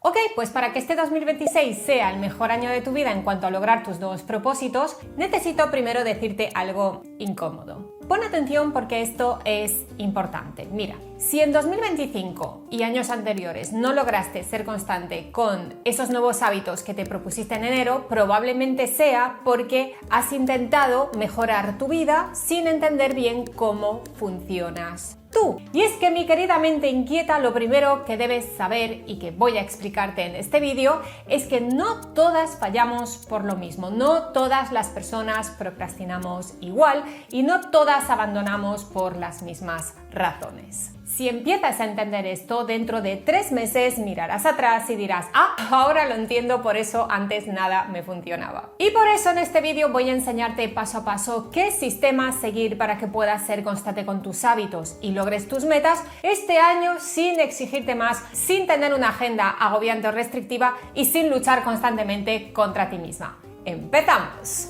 Ok, pues para que este 2026 sea el mejor año de tu vida en cuanto a lograr tus nuevos propósitos, necesito primero decirte algo incómodo. Pon atención porque esto es importante. Mira, si en 2025 y años anteriores no lograste ser constante con esos nuevos hábitos que te propusiste en enero, probablemente sea porque has intentado mejorar tu vida sin entender bien cómo funcionas tú. Y es que, mi querida mente inquieta, lo primero que debes saber y que voy a explicarte en este vídeo es que no todas fallamos por lo mismo, no todas las personas procrastinamos igual y no todas abandonamos por las mismas razones. Si empiezas a entender esto, dentro de 3 meses mirarás atrás y dirás: ah, ahora lo entiendo, por eso antes nada me funcionaba. Y por eso en este vídeo voy a enseñarte paso a paso qué sistema seguir para que puedas ser constante con tus hábitos y logres tus metas este año sin exigirte más, sin tener una agenda agobiante o restrictiva y sin luchar constantemente contra ti misma. ¡Empezamos!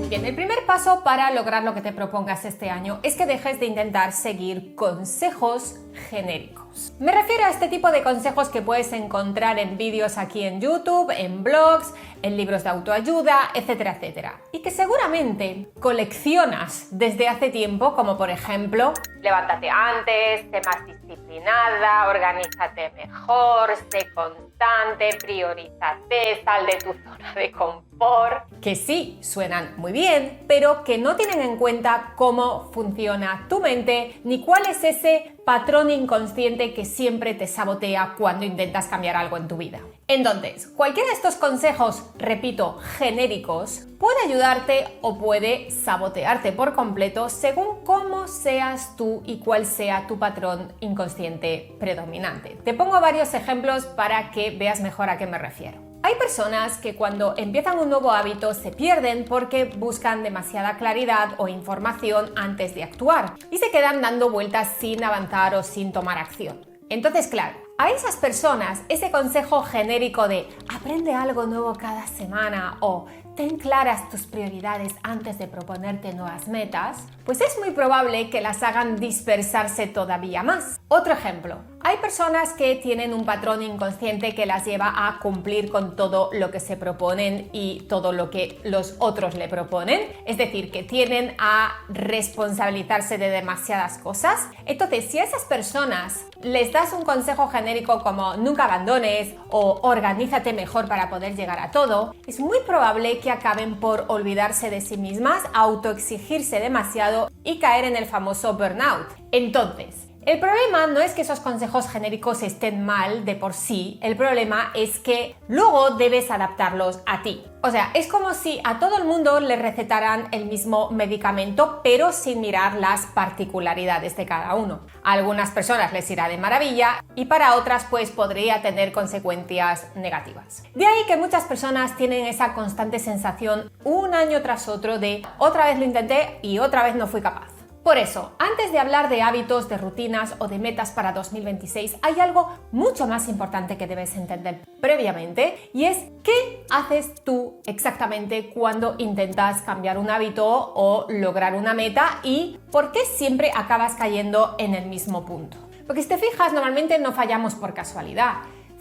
Bien, el primer paso para lograr lo que te propongas este año es que dejes de intentar seguir consejos genéricos. Me refiero a este tipo de consejos que puedes encontrar en vídeos aquí en YouTube, en blogs, en libros de autoayuda, etcétera, etcétera. Y que seguramente coleccionas desde hace tiempo, como por ejemplo: levántate antes, sé más disciplinada, organízate mejor, sé constante, priorízate, sal de tu zona de confort. Que sí, suenan muy bien, pero que no tienen en cuenta cómo funciona tu mente ni cuál es ese patrón inconsciente que siempre te sabotea cuando intentas cambiar algo en tu vida. Entonces, cualquiera de estos consejos, repito, genéricos, puede ayudarte o puede sabotearte por completo según cómo seas tú y cuál sea tu patrón inconsciente predominante. Te pongo varios ejemplos para que veas mejor a qué me refiero. Hay personas que cuando empiezan un nuevo hábito se pierden porque buscan demasiada claridad o información antes de actuar y se quedan dando vueltas sin avanzar o sin tomar acción. Entonces, claro, a esas personas ese consejo genérico de aprende algo nuevo cada semana o ten claras tus prioridades antes de proponerte nuevas metas, pues es muy probable que las hagan dispersarse todavía más. Otro ejemplo, hay personas que tienen un patrón inconsciente que las lleva a cumplir con todo lo que se proponen y todo lo que los otros le proponen, es decir, que tienden a responsabilizarse de demasiadas cosas. Entonces, si a esas personas les das un consejo genérico como nunca abandones o organízate mejor para poder llegar a todo, es muy probable que acaben por olvidarse de sí mismas, autoexigirse demasiado y caer en el famoso burnout. Entonces, el problema no es que esos consejos genéricos estén mal de por sí, el problema es que luego debes adaptarlos a ti. O sea, es como si a todo el mundo le recetaran el mismo medicamento, pero sin mirar las particularidades de cada uno. A algunas personas les irá de maravilla y para otras pues podría tener consecuencias negativas. De ahí que muchas personas tienen esa constante sensación un año tras otro de otra vez lo intenté y otra vez no fui capaz. Por eso, antes de hablar de hábitos, de rutinas o de metas para 2026, hay algo mucho más importante que debes entender previamente y es qué haces tú exactamente cuando intentas cambiar un hábito o lograr una meta y por qué siempre acabas cayendo en el mismo punto. Porque si te fijas, normalmente no fallamos por casualidad.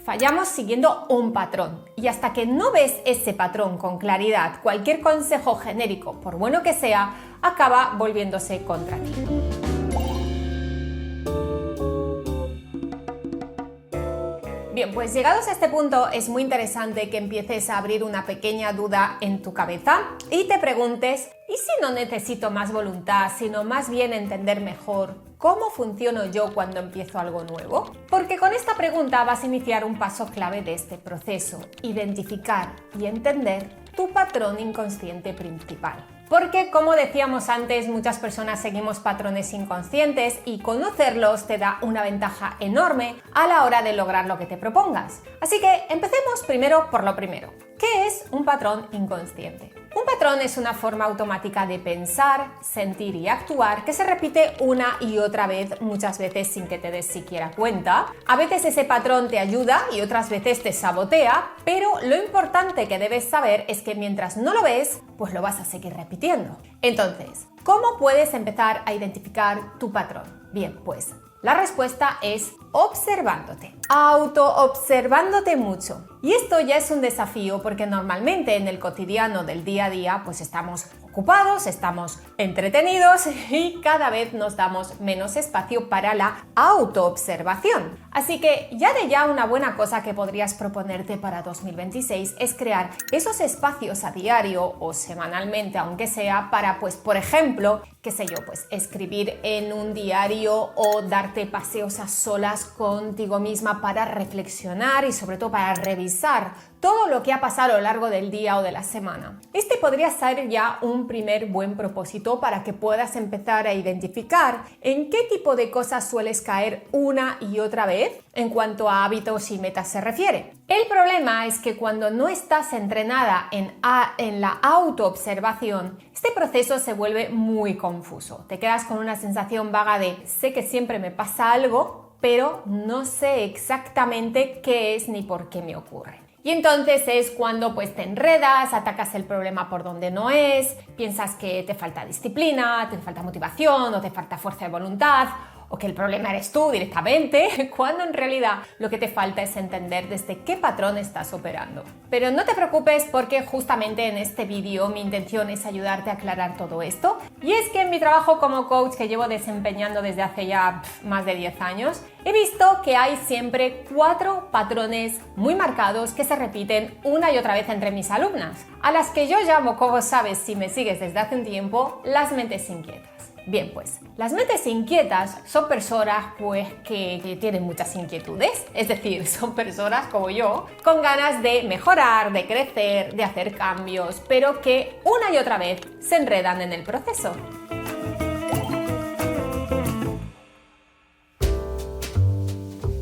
Fallamos siguiendo un patrón y hasta que no ves ese patrón con claridad, cualquier consejo genérico, por bueno que sea, acaba volviéndose contra ti. Bien, pues llegados a este punto es muy interesante que empieces a abrir una pequeña duda en tu cabeza y te preguntes: ¿y si no necesito más voluntad, sino más bien entender mejor cómo funciono yo cuando empiezo algo nuevo? Porque con esta pregunta vas a iniciar un paso clave de este proceso: identificar y entender tu patrón inconsciente principal. Porque, como decíamos antes, muchas personas seguimos patrones inconscientes y conocerlos te da una ventaja enorme a la hora de lograr lo que te propongas. Así que empecemos primero por lo primero. ¿Qué es un patrón inconsciente? Un patrón es una forma automática de pensar, sentir y actuar que se repite una y otra vez, muchas veces sin que te des siquiera cuenta. A veces ese patrón te ayuda y otras veces te sabotea, pero lo importante que debes saber es que mientras no lo ves, pues lo vas a seguir repitiendo. Entonces, ¿cómo puedes empezar a identificar tu patrón? Bien, pues la respuesta es observándote, autoobservándote mucho. Y esto ya es un desafío porque normalmente en el cotidiano del día a día pues estamos ocupados, estamos entretenidos y cada vez nos damos menos espacio para la autoobservación. Así que ya una buena cosa que podrías proponerte para 2026 es crear esos espacios a diario o semanalmente, aunque sea, para pues por ejemplo, qué sé yo, pues escribir en un diario o darte paseos a solas contigo misma para reflexionar y sobre todo para revisar todo lo que ha pasado a lo largo del día o de la semana. Este podría ser ya un primer buen propósito para que puedas empezar a identificar en qué tipo de cosas sueles caer una y otra vez en cuanto a hábitos y metas se refiere. El problema es que cuando no estás entrenada en la autoobservación, este proceso se vuelve muy confuso. Te quedas con una sensación vaga de sé que siempre me pasa algo, pero no sé exactamente qué es ni por qué me ocurre. Y entonces es cuando pues te enredas, atacas el problema por donde no es, piensas que te falta disciplina, te falta motivación o te falta fuerza de voluntad o que el problema eres tú directamente, cuando en realidad lo que te falta es entender desde qué patrón estás operando. Pero no te preocupes porque justamente en este vídeo mi intención es ayudarte a aclarar todo esto. Y es que en mi trabajo como coach que llevo desempeñando desde hace ya más de 10 años, he visto que hay siempre 4 patrones muy marcados que se repiten una y otra vez entre mis alumnas, a las que yo llamo, como sabes si me sigues desde hace un tiempo, las mentes inquietas. Bien, pues las mentes inquietas son personas pues que tienen muchas inquietudes, es decir, son personas como yo, con ganas de mejorar, de crecer, de hacer cambios, pero que una y otra vez se enredan en el proceso.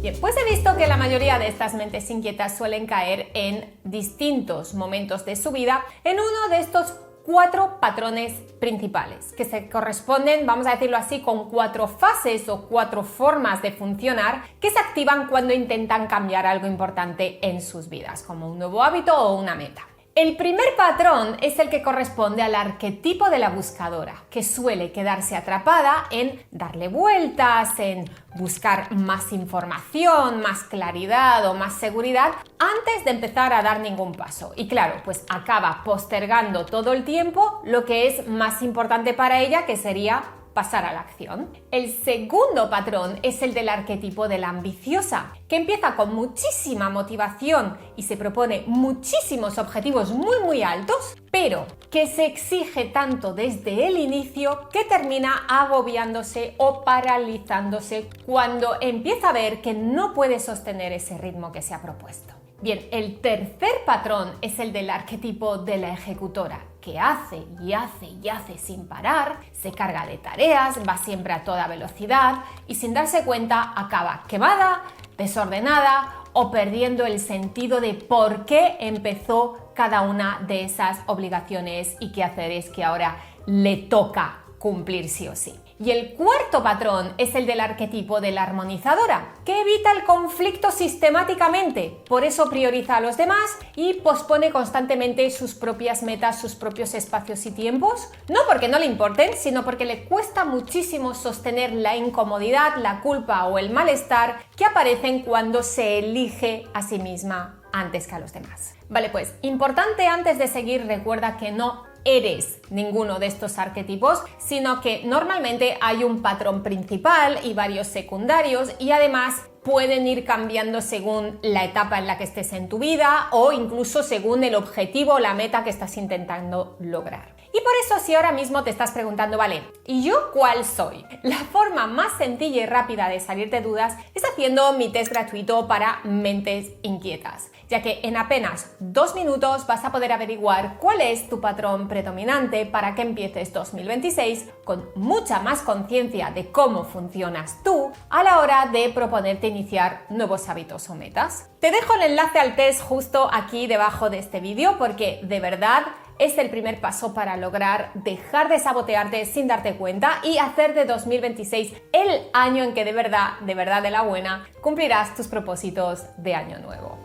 Bien, pues he visto que la mayoría de estas mentes inquietas suelen caer en distintos momentos de su vida en uno de estos 4 patrones principales que se corresponden, vamos a decirlo así, con 4 fases o 4 formas de funcionar que se activan cuando intentan cambiar algo importante en sus vidas, como un nuevo hábito o una meta. El primer patrón es el que corresponde al arquetipo de la buscadora, que suele quedarse atrapada en darle vueltas, en buscar más información, más claridad o más seguridad antes de empezar a dar ningún paso. Y claro, pues acaba postergando todo el tiempo lo que es más importante para ella, que sería pasar a la acción. El segundo patrón es el del arquetipo de la ambiciosa, que empieza con muchísima motivación y se propone muchísimos objetivos muy altos, pero que se exige tanto desde el inicio que termina agobiándose o paralizándose cuando empieza a ver que no puede sostener ese ritmo que se ha propuesto. Bien, el tercer patrón es el del arquetipo de la ejecutora, que hace y hace y hace sin parar, se carga de tareas, va siempre a toda velocidad y sin darse cuenta acaba quemada, desordenada o perdiendo el sentido de por qué empezó cada una de esas obligaciones y qué hacer es que ahora le toca cumplir sí o sí. Y el cuarto patrón es el del arquetipo de la armonizadora, que evita el conflicto sistemáticamente, por eso prioriza a los demás y pospone constantemente sus propias metas, sus propios espacios y tiempos, no porque no le importen, sino porque le cuesta muchísimo sostener la incomodidad, la culpa o el malestar que aparecen cuando se elige a sí misma antes que a los demás. Vale, pues importante antes de seguir, recuerda que no eres ninguno de estos arquetipos, sino que normalmente hay un patrón principal y varios secundarios y además pueden ir cambiando según la etapa en la que estés en tu vida o incluso según el objetivo o la meta que estás intentando lograr. Y por eso si ahora mismo te estás preguntando, vale, ¿y yo cuál soy? La forma más sencilla y rápida de salir de dudas es haciendo mi test gratuito para mentes inquietas, ya que en apenas 2 minutos vas a poder averiguar cuál es tu patrón predominante para que empieces 2026 con mucha más conciencia de cómo funcionas tú a la hora de proponerte iniciar nuevos hábitos o metas. Te dejo el enlace al test justo aquí debajo de este vídeo porque de verdad es el primer paso para lograr dejar de sabotearte sin darte cuenta y hacer de 2026 el año en que de verdad de la buena, cumplirás tus propósitos de año nuevo.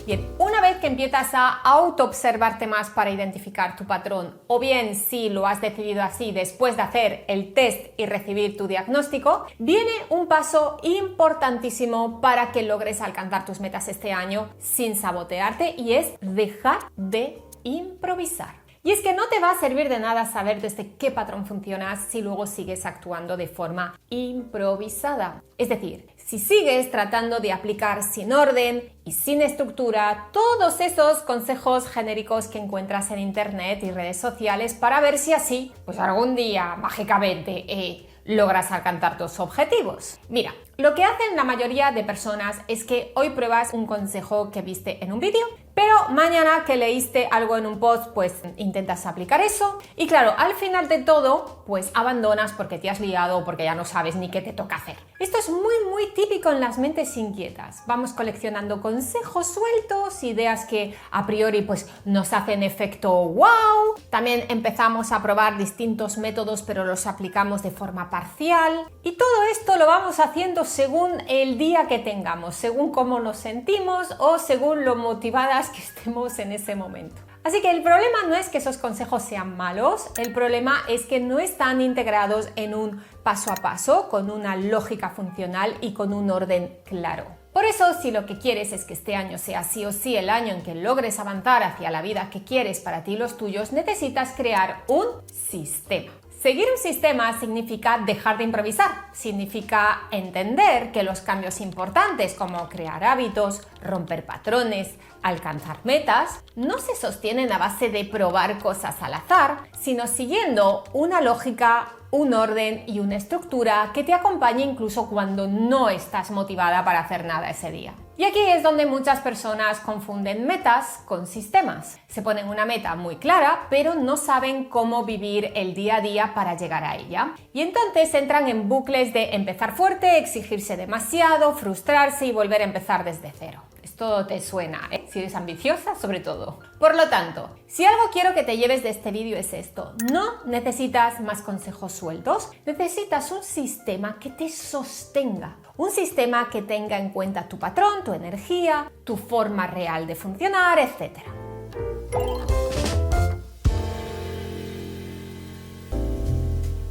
Bien, una vez que empiezas a autoobservarte más para identificar tu patrón, o bien si lo has decidido así después de hacer el test y recibir tu diagnóstico, viene un paso importantísimo para que logres alcanzar tus metas este año sin sabotearte, y es dejar de improvisar. Y es que no te va a servir de nada saber desde qué patrón funcionas si luego sigues actuando de forma improvisada. Es decir, si sigues tratando de aplicar sin orden y sin estructura todos esos consejos genéricos que encuentras en internet y redes sociales para ver si así, pues algún día mágicamente logras alcanzar tus objetivos. Mira, lo que hacen la mayoría de personas es que hoy pruebas un consejo que viste en un vídeo, pero mañana que leíste algo en un post, pues intentas aplicar eso y claro, al final de todo, pues abandonas porque te has liado o porque ya no sabes ni qué te toca hacer. Esto es muy típico en las mentes inquietas. Vamos coleccionando consejos sueltos, ideas que a priori pues nos hacen efecto wow. También empezamos a probar distintos métodos, pero los aplicamos de forma parcial. Y todo esto lo vamos haciendo según el día que tengamos, según cómo nos sentimos o según lo motivadas que estemos en ese momento. Así que el problema no es que esos consejos sean malos, el problema es que no están integrados en un paso a paso, con una lógica funcional y con un orden claro. Por eso, si lo que quieres es que este año sea sí o sí el año en que logres avanzar hacia la vida que quieres para ti y los tuyos, necesitas crear un sistema. Seguir un sistema significa dejar de improvisar, significa entender que los cambios importantes como crear hábitos, romper patrones, alcanzar metas, no se sostienen a base de probar cosas al azar, sino siguiendo una lógica, un orden y una estructura que te acompañe incluso cuando no estás motivada para hacer nada ese día. Y aquí es donde muchas personas confunden metas con sistemas. Se ponen una meta muy clara, pero no saben cómo vivir el día a día para llegar a ella. Y entonces entran en bucles de empezar fuerte, exigirse demasiado, frustrarse y volver a empezar desde cero. Esto te suena, ¿eh? Si eres ambiciosa, sobre todo. Por lo tanto, si algo quiero que te lleves de este vídeo es esto: no necesitas más consejos sueltos, necesitas un sistema que te sostenga, un sistema que tenga en cuenta tu patrón, tu energía, tu forma real de funcionar, etc.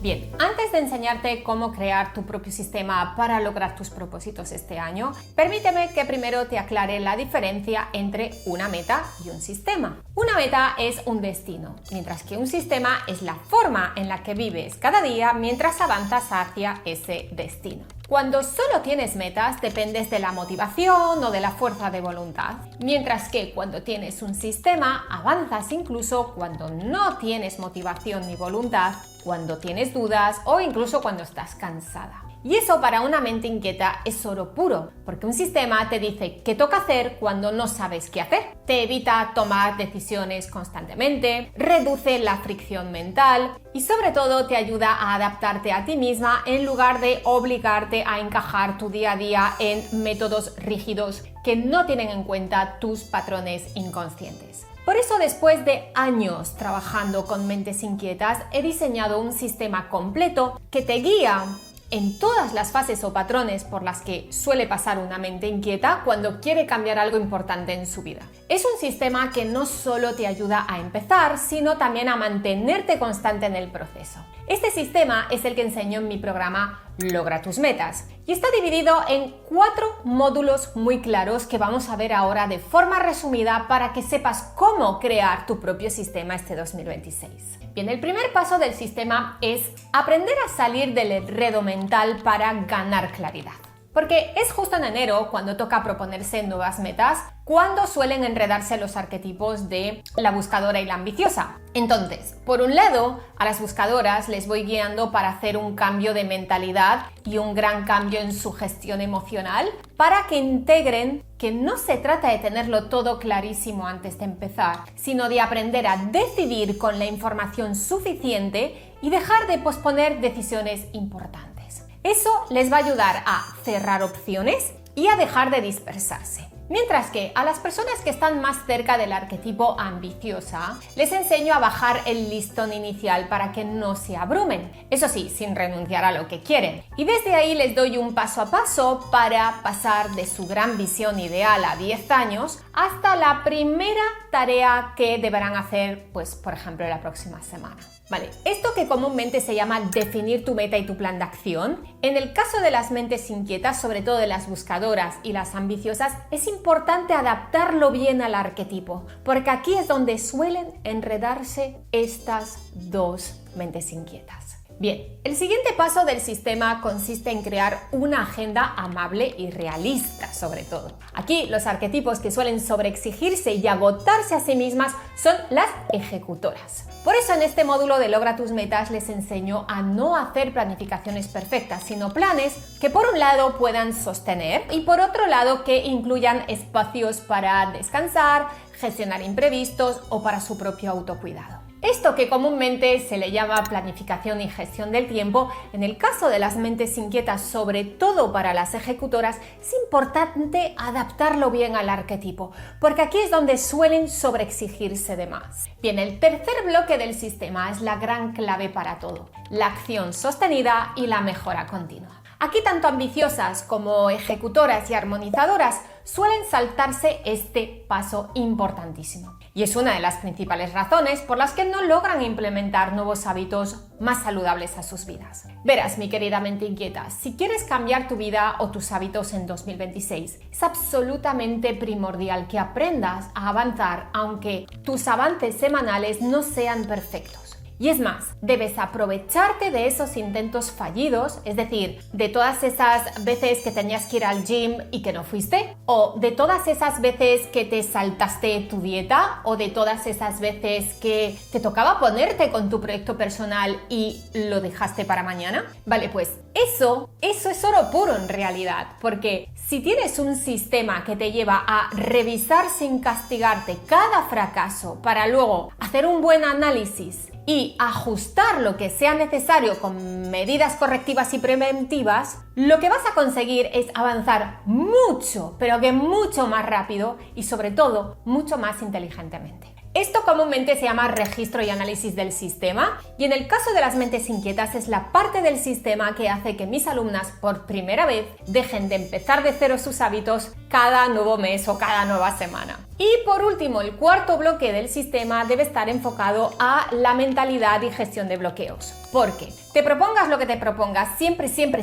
Bien, antes de enseñarte cómo crear tu propio sistema para lograr tus propósitos este año, permíteme que primero te aclare la diferencia entre una meta y un sistema. Una meta es un destino, mientras que un sistema es la forma en la que vives cada día mientras avanzas hacia ese destino. Cuando solo tienes metas, dependes de la motivación o de la fuerza de voluntad, mientras que cuando tienes un sistema, avanzas incluso cuando no tienes motivación ni voluntad, cuando tienes dudas o incluso cuando estás cansada. Y eso para una mente inquieta es oro puro, porque un sistema te dice qué toca hacer cuando no sabes qué hacer. Te evita tomar decisiones constantemente, reduce la fricción mental y sobre todo te ayuda a adaptarte a ti misma en lugar de obligarte a encajar tu día a día en métodos rígidos que no tienen en cuenta tus patrones inconscientes. Por eso, después de años trabajando con mentes inquietas, he diseñado un sistema completo que te guía en todas las fases o patrones por las que suele pasar una mente inquieta cuando quiere cambiar algo importante en su vida. Es un sistema que no solo te ayuda a empezar, sino también a mantenerte constante en el proceso. Este sistema es el que enseño en mi programa Logra tus metas y está dividido en 4 módulos muy claros que vamos a ver ahora de forma resumida para que sepas cómo crear tu propio sistema este 2026. Bien, el primer paso del sistema es aprender a salir del enredo mental para ganar claridad. Porque es justo en enero, cuando toca proponerse nuevas metas, cuando suelen enredarse los arquetipos de la buscadora y la ambiciosa. Entonces, por un lado, a las buscadoras les voy guiando para hacer un cambio de mentalidad y un gran cambio en su gestión emocional para que integren que no se trata de tenerlo todo clarísimo antes de empezar, sino de aprender a decidir con la información suficiente y dejar de posponer decisiones importantes. Eso les va a ayudar a cerrar opciones y a dejar de dispersarse. Mientras que a las personas que están más cerca del arquetipo ambiciosa, les enseño a bajar el listón inicial para que no se abrumen, eso sí, sin renunciar a lo que quieren. Y desde ahí les doy un paso a paso para pasar de su gran visión ideal a 10 años hasta la primera tarea que deberán hacer, pues, por ejemplo, la próxima semana. Vale, esto que comúnmente se llama definir tu meta y tu plan de acción, en el caso de las mentes inquietas, sobre todo de las buscadoras y las ambiciosas, es importante adaptarlo bien al arquetipo, porque aquí es donde suelen enredarse estas dos mentes inquietas. Bien, el siguiente paso del sistema consiste en crear una agenda amable y realista, sobre todo. Aquí los arquetipos que suelen sobreexigirse y agotarse a sí mismas son las ejecutoras. Por eso en este módulo de Logra tus metas les enseño a no hacer planificaciones perfectas, sino planes que por un lado puedan sostener y por otro lado que incluyan espacios para descansar, gestionar imprevistos o para su propio autocuidado. Esto que comúnmente se le llama planificación y gestión del tiempo, en el caso de las mentes inquietas, sobre todo para las ejecutoras, es importante adaptarlo bien al arquetipo, porque aquí es donde suelen sobreexigirse de más. Bien, el tercer bloque del sistema es la gran clave para todo, la acción sostenida y la mejora continua. Aquí tanto ambiciosas como ejecutoras y armonizadoras suelen saltarse este paso importantísimo. Y es una de las principales razones por las que no logran implementar nuevos hábitos más saludables a sus vidas. Verás, mi querida mente inquieta, si quieres cambiar tu vida o tus hábitos en 2026, es absolutamente primordial que aprendas a avanzar aunque tus avances semanales no sean perfectos. Y es más, debes aprovecharte de esos intentos fallidos, es decir, de todas esas veces que tenías que ir al gym y que no fuiste, o de todas esas veces que te saltaste tu dieta, o de todas esas veces que te tocaba ponerte con tu proyecto personal y lo dejaste para mañana. Vale, pues eso es oro puro en realidad, porque si tienes un sistema que te lleva a revisar sin castigarte cada fracaso para luego hacer un buen análisis y ajustar lo que sea necesario con medidas correctivas y preventivas, lo que vas a conseguir es avanzar mucho, pero que mucho más rápido y sobre todo mucho más inteligentemente. Esto comúnmente se llama registro y análisis del sistema y en el caso de las mentes inquietas es la parte del sistema que hace que mis alumnas por primera vez dejen de empezar de cero sus hábitos cada nuevo mes o cada nueva semana. Y por último, el cuarto bloque del sistema debe estar enfocado a la mentalidad y gestión de bloqueos. Porque te propongas lo que te propongas, siempre te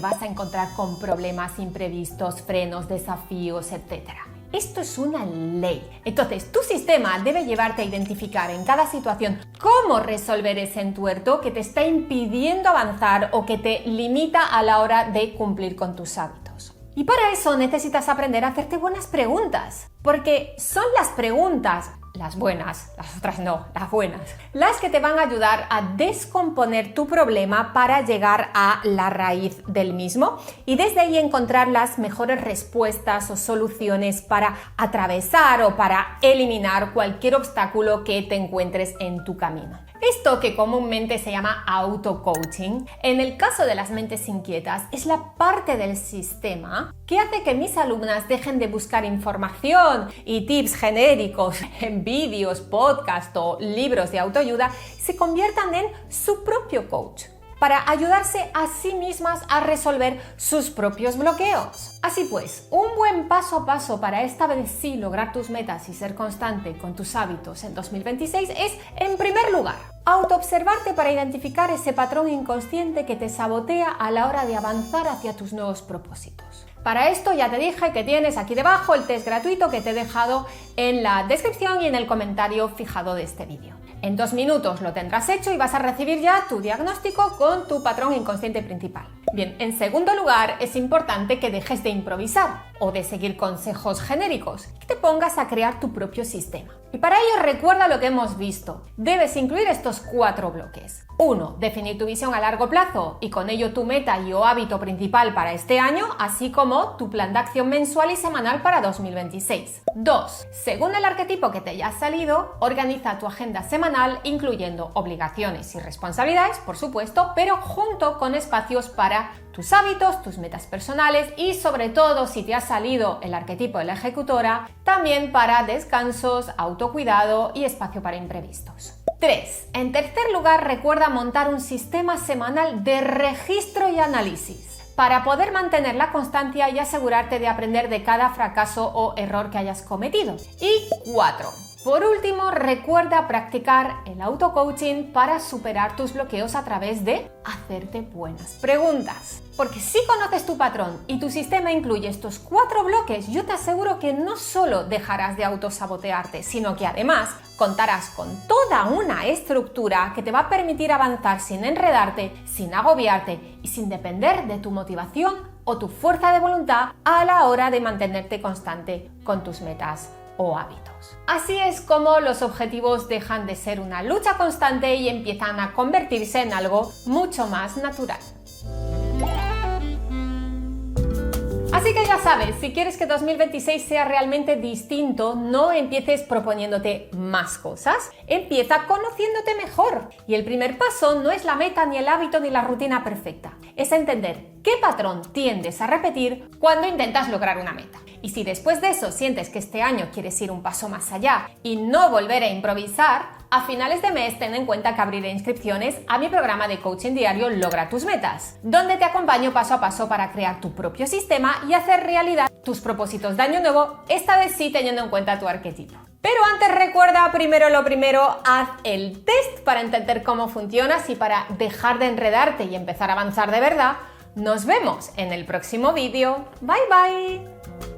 vas a encontrar con problemas imprevistos, frenos, desafíos, etc. Esto es una ley. Entonces, tu sistema debe llevarte a identificar en cada situación cómo resolver ese entuerto que te está impidiendo avanzar o que te limita a la hora de cumplir con tus hábitos. Y para eso necesitas aprender a hacerte buenas preguntas, porque son las preguntas, las buenas, las otras no, las buenas, las que te van a ayudar a descomponer tu problema para llegar a la raíz del mismo y desde ahí encontrar las mejores respuestas o soluciones para atravesar o para eliminar cualquier obstáculo que te encuentres en tu camino. Esto que comúnmente se llama auto-coaching, en el caso de las mentes inquietas, es la parte del sistema que hace que mis alumnas dejen de buscar información y tips genéricos en vídeos, podcasts o libros de autoayuda y se conviertan en su propio coach, para ayudarse a sí mismas a resolver sus propios bloqueos. Así pues, un buen paso a paso para esta vez sí lograr tus metas y ser constante con tus hábitos en 2026 es, en primer lugar, autoobservarte para identificar ese patrón inconsciente que te sabotea a la hora de avanzar hacia tus nuevos propósitos. Para esto ya te dije que tienes aquí debajo el test gratuito que te he dejado en la descripción y en el comentario fijado de este vídeo. En 2 minutos lo tendrás hecho y vas a recibir ya tu diagnóstico con tu patrón inconsciente principal. Bien, en segundo lugar, es importante que dejes de improvisar o de seguir consejos genéricos y que te pongas a crear tu propio sistema. Y para ello recuerda lo que hemos visto. Debes incluir estos 4 bloques. 1. Definir tu visión a largo plazo y con ello tu meta y o hábito principal para este año, así como tu plan de acción mensual y semanal para 2026. 2. Según el arquetipo que te haya salido, organiza tu agenda semanal incluyendo obligaciones y responsabilidades, por supuesto, pero junto con espacios para tus hábitos, tus metas personales y sobre todo, si te has salido el arquetipo de la ejecutora, también para descansos, autocuidado y espacio para imprevistos. 3. En tercer lugar, recuerda montar un sistema semanal de registro y análisis para poder mantener la constancia y asegurarte de aprender de cada fracaso o error que hayas cometido. Y 4. Por último, recuerda practicar el auto-coaching para superar tus bloqueos a través de hacerte buenas preguntas. Porque si conoces tu patrón y tu sistema incluye estos 4 bloques, yo te aseguro que no solo dejarás de autosabotearte, sino que además contarás con toda una estructura que te va a permitir avanzar sin enredarte, sin agobiarte y sin depender de tu motivación o tu fuerza de voluntad a la hora de mantenerte constante con tus metas o hábitos. Así es como los objetivos dejan de ser una lucha constante y empiezan a convertirse en algo mucho más natural. Así que ya sabes, si quieres que 2026 sea realmente distinto, no empieces proponiéndote más cosas, empieza conociéndote mejor. Y el primer paso no es la meta, ni el hábito, ni la rutina perfecta. Es entender qué patrón tiendes a repetir cuando intentas lograr una meta. Y si después de eso sientes que este año quieres ir un paso más allá y no volver a improvisar, a finales de mes ten en cuenta que abriré inscripciones a mi programa de coaching diario Logra tus metas, donde te acompaño paso a paso para crear tu propio sistema y hacer realidad tus propósitos de año nuevo, esta vez sí teniendo en cuenta tu arquetipo. Pero antes recuerda primero lo primero, haz el test para entender cómo funcionas y para dejar de enredarte y empezar a avanzar de verdad. Nos vemos en el próximo vídeo. Bye bye.